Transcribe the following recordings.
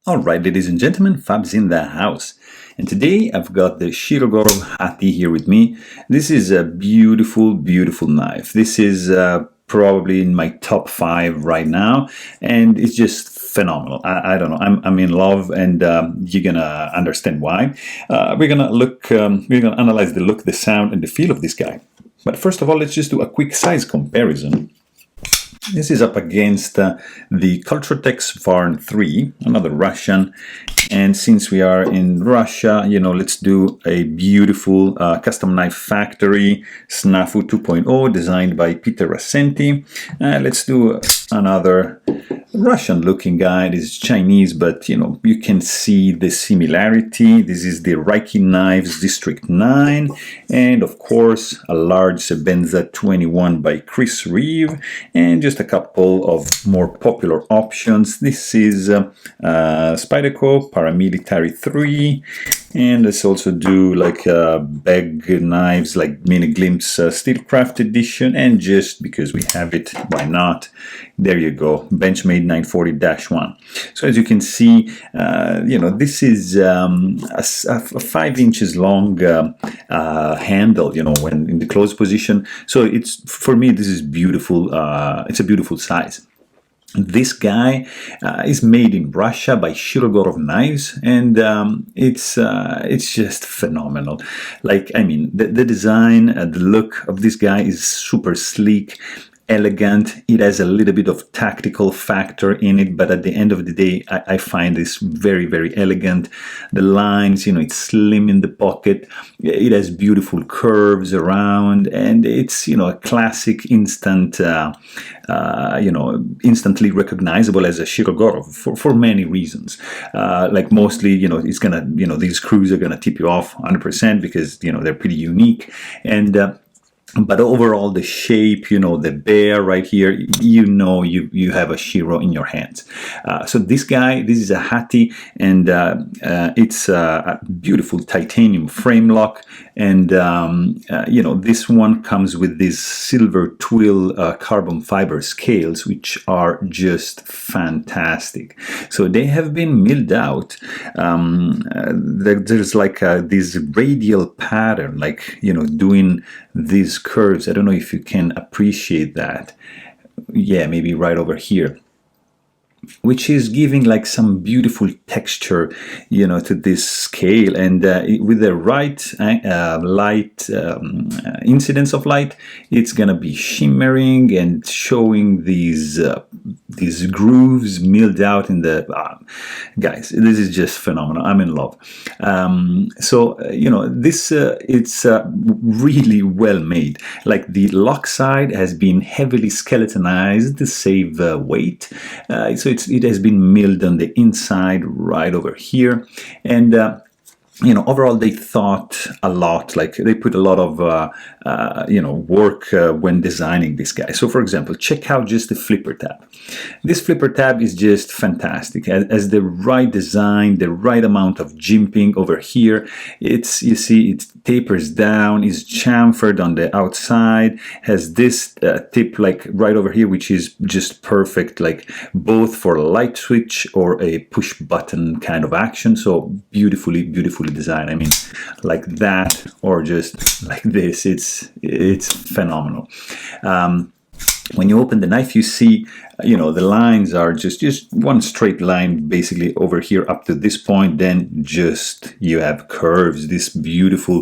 Alright, ladies and gentlemen, Fab's in the house. And today I've got the Shirogorov Hati here with me. This is a beautiful, beautiful knife. This is probably in my top 5 right now, and it's just phenomenal. I don't know, I'm in love, and you're gonna understand why. We're gonna analyze the look, the sound, and the feel of this guy. But first of all, let's just do a quick size comparison. This is up against the Cultratech's Varn 3, another Russian. And since we are in Russia, let's do a beautiful custom knife factory, Snafu 2.0, designed by Peter Rassenti. Let's do another Russian-looking guy. This is Chinese, but you can see the similarity. This is the Reiki Knives District 9, and of course a large Sebenza 21 by Chris Reeve, and just a couple of more popular options. This is Spyderco Paramilitary 3, and let's also do like bag knives like Mini Glimpse Steelcraft Edition, and just because we have it, why not? There you go, Benchmade 940-1. So as you can see, this is a 5 inches long handle, when in the closed position. So it's, for me, this is beautiful. It's a beautiful size. This guy is made in Russia by Shirogorov Knives, and it's just phenomenal. Like, I mean, the design, the look of this guy is super sleek, elegant. It has a little bit of tactical factor in it, but at the end of the day, I find this very, very elegant. The lines, it's slim in the pocket. It has beautiful curves around, and it's, a classic instant, instantly recognizable as a Shirogorov for many reasons. Like mostly, it's gonna, these screws are gonna tip you off 100% because, they're pretty unique. And but overall, the shape, the bear right here, you have a Shiro in your hands. So this is a Hati, and it's a beautiful titanium frame lock. And, this one comes with these silver twill carbon fiber scales, which are just fantastic. So they have been milled out. There's like this radial pattern, like, doing these curves. I don't know if you can appreciate that. Yeah, maybe right over here, which is giving like some beautiful texture, to this scale. And with the right light incidence of light, it's gonna be shimmering and showing these grooves milled out in the guys. This is just phenomenal. I'm in love. This it's really well made. Like the lock side has been heavily skeletonized to save weight. So it has been milled on the inside right over here, and overall they thought a lot. Like they put a lot of work when designing this guy. So for example, check out just the flipper tab. This flipper tab is just fantastic. As the right design, the right amount of jimping over here. You see it tapers down, is chamfered on the outside, has this tip like right over here, which is just perfect, like both for a light switch or a push button kind of action. So beautifully designed. I mean, like that, or just like this. It's phenomenal. When you open the knife, you see, the lines are just one straight line basically over here up to this point. Then just you have curves, this beautiful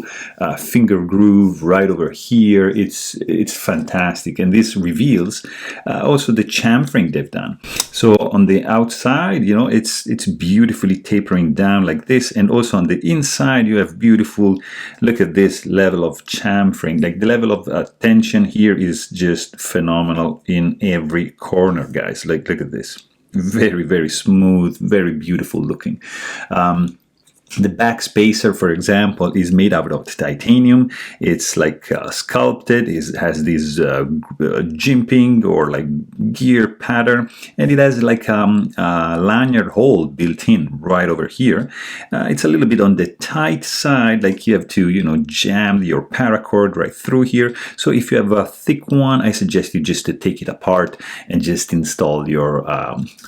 finger groove right over here. It's fantastic, and this reveals also the chamfering they've done. So on the outside, it's beautifully tapering down like this, and also on the inside you have beautiful. Look at this level of chamfering. Like the level of tension here is just phenomenal in every corner, guys. Like look at this, very smooth, very beautiful looking. The back spacer, for example, is made out of titanium. It's like sculpted. It has this jimping or like gear pattern, and it has like a lanyard hole built in right over here. It's a little bit on the tight side, like you have to, jam your paracord right through here. So if you have a thick one, I suggest you just to take it apart and just install your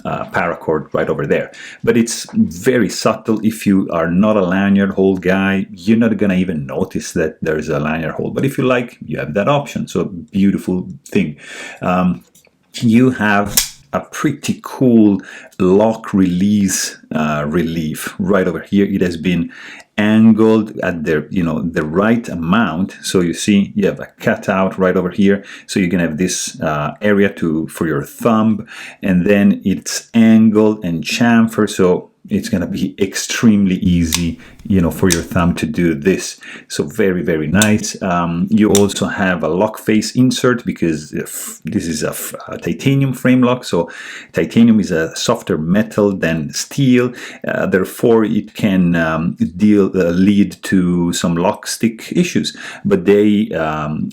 paracord right over there. But it's very subtle. If you are not a lanyard hole guy, you're not gonna even notice that there's a lanyard hole. But if you like, you have that option. So beautiful thing. You have a pretty cool lock release relief right over here. It has been angled at the right amount. So you see you have a cutout right over here. So you can have this area for your thumb, and then it's angled and chamfered. So it's going to be extremely easy, for your thumb to do this. So very, very nice. You also have a lock face insert because this is a titanium frame lock. So titanium is a softer metal than steel. Therefore, it can lead to some lock stick issues. But they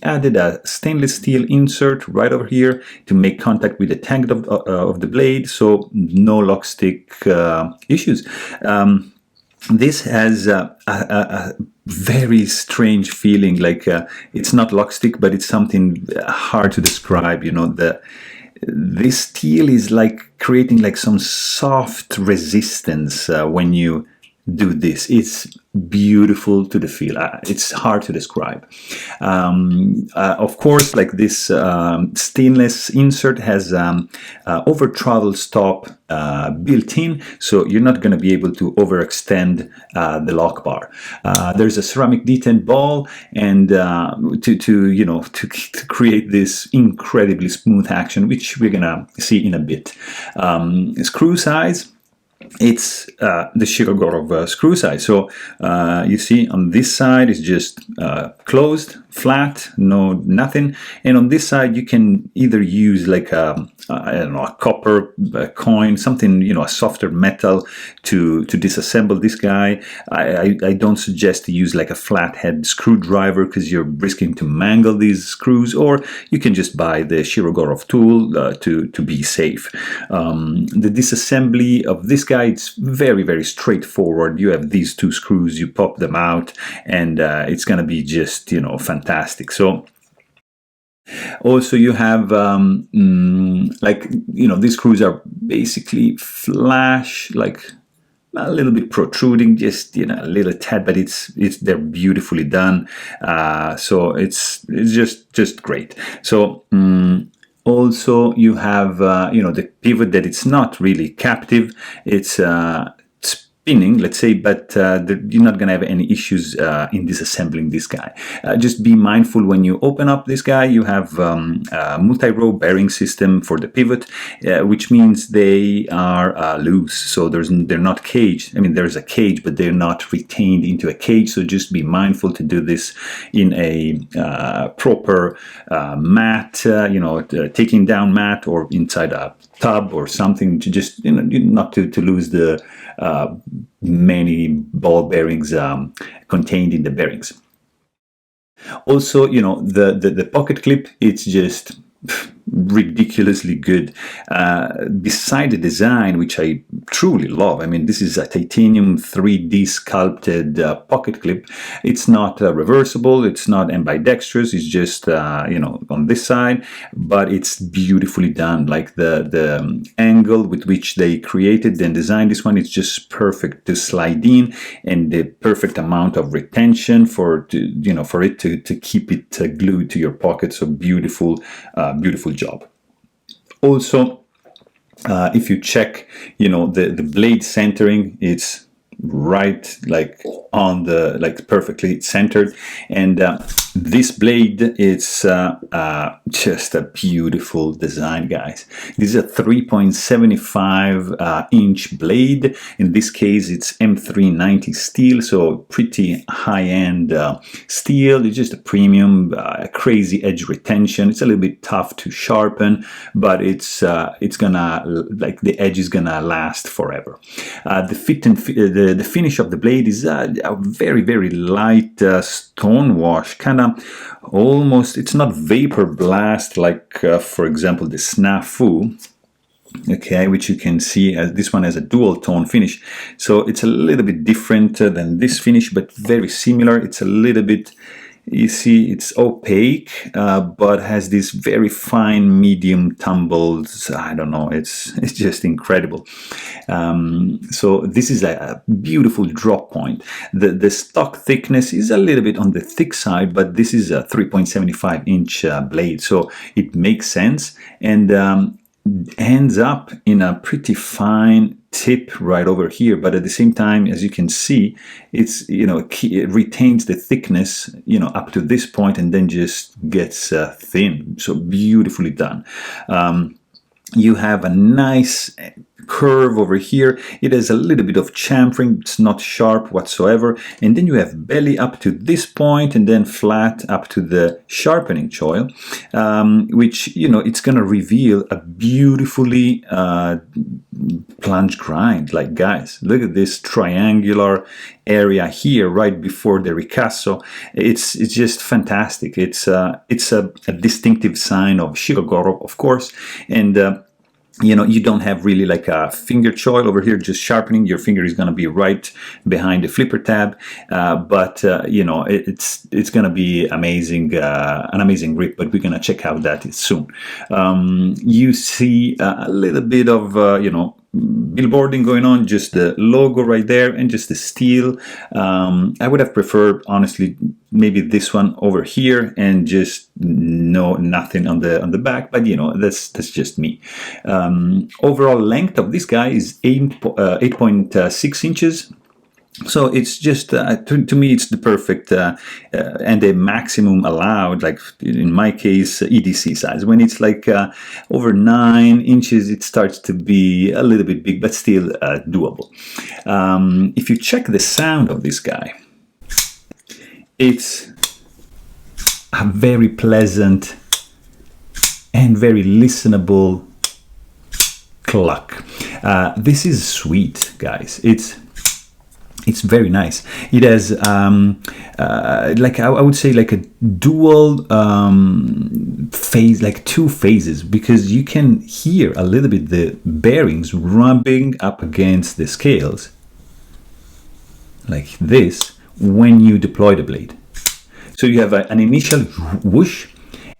added a stainless steel insert right over here to make contact with the tank of the blade. So no lock stick issues. This has a very strange feeling, like it's not lock stick, but it's something hard to describe. This steel is like creating like some soft resistance when you do this. It's beautiful to the feel. It's hard to describe. Of course, like this stainless insert has over travel stop built in, so you're not going to be able to overextend the lock bar. There's a ceramic detent ball, and to create this incredibly smooth action, which we're gonna see in a bit. Screw size. It's the Shirogorov screw size. So you see on this side is just closed, flat, nothing. And on this side you can either use like a copper coin, something, a softer metal to disassemble this guy. I don't suggest to use like a flathead screwdriver because you're risking to mangle these screws, or you can just buy the Shirogorov tool to be safe. The disassembly of this guy, it's very, very straightforward. You have these two screws, you pop them out, and it's gonna be just, fantastic. So also you have these screws are basically flash, like a little bit protruding, just a little tad, but they're beautifully done. So it's just great. So also you have the pivot that it's not really captive, it's spinning, let's say, but you're not going to have any issues in disassembling this guy. Just be mindful when you open up this guy, you have a multi-row bearing system for the pivot, which means they are loose, so they're not caged. I mean, there's a cage, but they're not retained into a cage, so just be mindful to do this in a proper mat, taking down mat, or inside a tub or something, to just not to lose the many ball bearings contained in the bearings. Also, the pocket clip, it's just ridiculously good. Beside the design, which I truly love, I mean, this is a titanium 3D sculpted pocket clip. It's not reversible, it's not ambidextrous, it's just on this side, but it's beautifully done. Like the angle with which they created and designed this one, it's just perfect to slide in, and the perfect amount of retention for it to keep it glued to your pocket. So beautiful job. Also, if you check, the blade centering, it's right, like on the, like perfectly centered, and This blade is just a beautiful design, guys. This is a 3.75 inch blade. In this case, it's M390 steel, so pretty high-end steel. It's just a premium, crazy edge retention. It's a little bit tough to sharpen, but it's gonna, like, the edge is gonna last forever. The fit and the finish of the blade is a very, very light stone wash, kind of almost, it's not vapor blast like for example the Snafu, okay, which you can see as this one has a dual tone finish, so it's a little bit different than this finish, but very similar. It's a little bit, you see, it's opaque, but has these very fine medium tumbles. I don't know, it's just incredible. So this is a beautiful drop point. The stock thickness is a little bit on the thick side, but this is a 3.75 inch blade, so it makes sense, and ends up in a pretty fine tip right over here, but at the same time, as you can see, it's, you know, it retains the thickness, you know, up to this point, and then just gets thin. So beautifully done. You have a nice curve over here. It has a little bit of chamfering. It's not sharp whatsoever. And then you have belly up to this point, and then flat up to the sharpening choil, which, you know, it's going to reveal a beautifully plunge grind. Like, guys, look at this triangular area here right before the ricasso. It's just fantastic. It's a distinctive sign of Shirogorov, of course, and you know, you don't have really like a finger choil over here, just sharpening. Your finger is going to be right behind the flipper tab, but you know, it's going to be amazing, an amazing grip. But we're going to check out that soon. You see a little bit of you know, billboarding going on, just the logo right there, and just the steel. I would have preferred, honestly, maybe this one over here, and just nothing on the back. But you know, that's just me. Overall length of this guy is 8.6 inches. So it's just, to me, it's the perfect and the maximum allowed, like in my case, EDC size. When it's like over 9 inches, it starts to be a little bit big, but still doable. If you check the sound of this guy, it's a very pleasant and very listenable cluck. This is sweet, guys. It's very nice. It has like I would say like a dual phase, like two phases, because you can hear a little bit the bearings rubbing up against the scales like this when you deploy the blade. So you have an initial whoosh,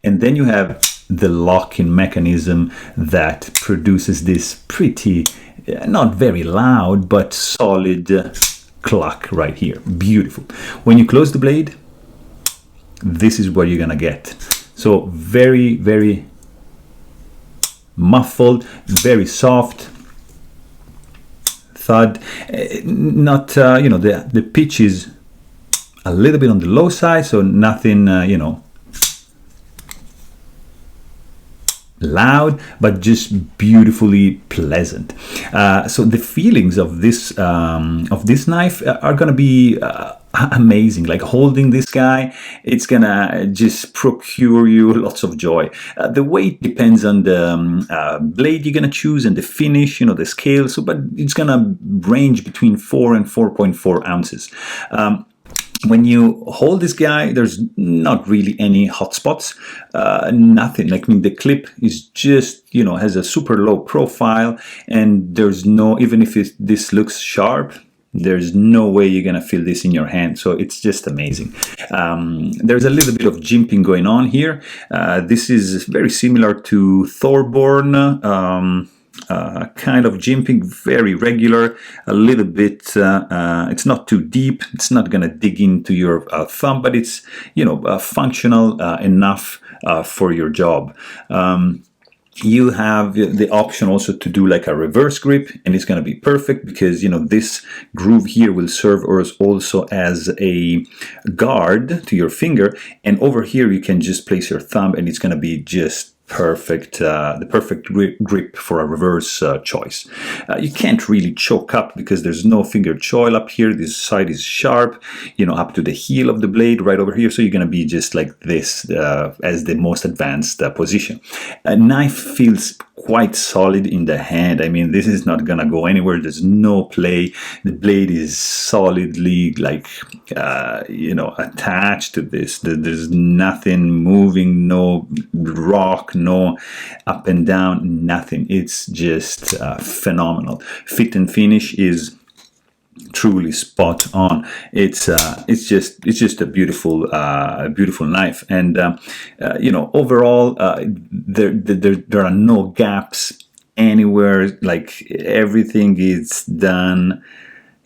and then you have the lock-in mechanism that produces this pretty, not very loud, but solid cluck right here. Beautiful. When you close the blade, this is what you're gonna get. So very, very muffled, very soft thud. Not you know, the pitch is a little bit on the low side, so nothing you know, loud, but just beautifully pleasant. So the feelings of this knife are gonna be amazing. Like holding this guy, it's gonna just procure you lots of joy. The weight depends on the blade you're gonna choose and the finish, you know, the scale. So, but it's gonna range between 4 and 4.4 ounces. When you hold this guy, there's not really any hot spots, nothing. Like, I mean, the clip is just, you know, has a super low profile, and there's no, even if this looks sharp, there's no way you're gonna feel this in your hand. So it's just amazing. There's a little bit of jimping going on here. This is very similar to Thorborn. Kind of jimping, very regular, a little bit, it's not too deep, it's not going to dig into your thumb, but it's, you know, functional enough for your job. You have the option also to do like a reverse grip, and it's going to be perfect because, you know, this groove here will serve also as a guard to your finger, and over here you can just place your thumb and it's going to be just perfect, the perfect grip for a reverse choice. You can't really choke up because there's no finger choil up here. This side is sharp, you know, up to the heel of the blade right over here. So you're going to be just like this as the most advanced position. A knife feels quite solid in the hand. I mean, this is not gonna go anywhere. There's no play. The blade is solidly like you know, attached to this. There's nothing moving, no rock, no up and down, nothing. It's just phenomenal. Fit and finish is truly spot on. It's just a beautiful beautiful knife, and you know, overall there are no gaps anywhere. Like everything is done,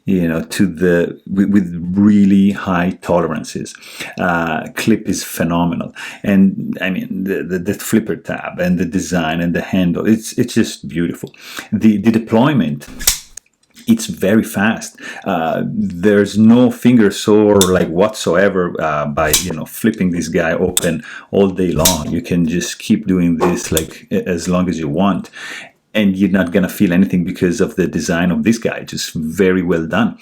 you know, to the with really high tolerances. Clip is phenomenal, and I mean the flipper tab and the design and the handle. It's just beautiful. The deployment, it's very fast. There's no finger sore like whatsoever by, you know, flipping this guy open all day long. You can just keep doing this like as long as you want, and you're not gonna feel anything because of the design of this guy. Just very well done.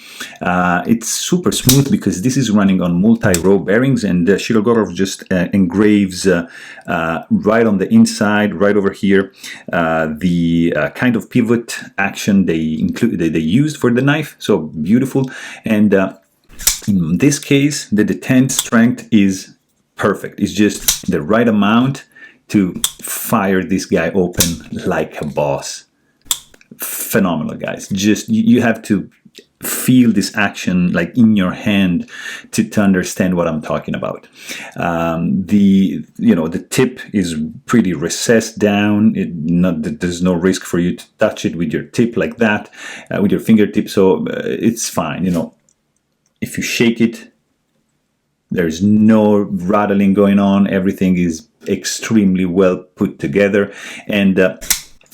It's super smooth because this is running on multi-row bearings, and Shirogorov just engraves right on the inside, right over here, the kind of pivot action they used for the knife. So beautiful. And in this case, the detent strength is perfect. It's just the right amount to fire this guy open like a boss. Phenomenal, guys. Just you have to feel this action like in your hand to understand what I'm talking about. The tip is pretty recessed down. There's no risk for you to touch it with your tip like that, with your fingertip. So it's fine. You know, if you shake it, there's no rattling going on. Everything is extremely well put together, and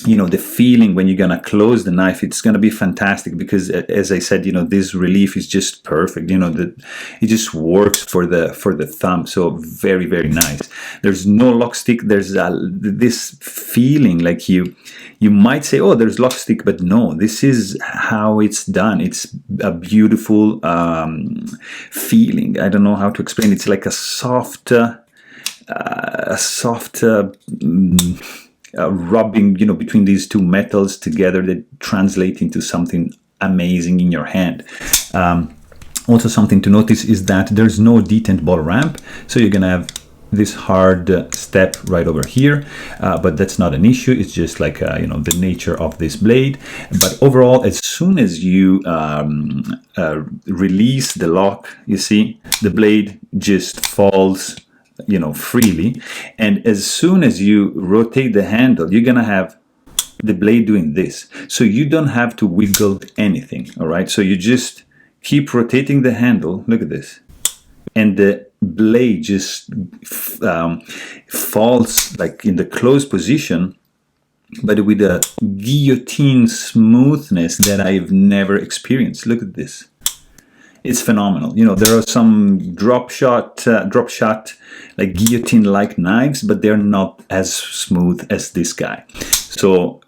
you know, the feeling when you're gonna close the knife, it's gonna be fantastic because, as I said, you know, this relief is just perfect. You know, it just works for the thumb. So very, very nice. There's no lock stick. There's this feeling like you might say, oh, there's lock stick, but no, this is how it's done. It's a beautiful feeling. I don't know how to explain. It's like a soft rubbing, you know, between these two metals together that translate into something amazing in your hand. Also, something to notice is that there's no detent ball ramp, so you're gonna have this hard step right over here, but that's not an issue. It's just like you know, the nature of this blade. But overall, as soon as you release the lock, you see the blade just falls, you know, freely, and as soon as you rotate the handle, you're gonna have the blade doing this, so you don't have to wiggle anything. All right, so you just keep rotating the handle. Look at this, and the blade just falls like in the closed position, but with a guillotine smoothness that I've never experienced. Look at this. It's phenomenal. You know, there are some drop shot like guillotine-like knives, but they're not as smooth as this guy. So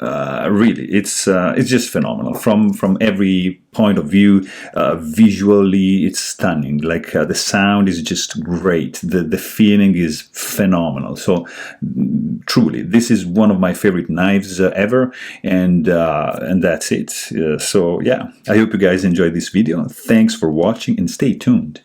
really, it's just phenomenal from every point of view. Visually, it's stunning. Like the sound is just great. The feeling is phenomenal. So truly, this is one of my favorite knives ever, and that's it. So yeah, I hope you guys enjoyed this video. Thanks for watching, and stay tuned.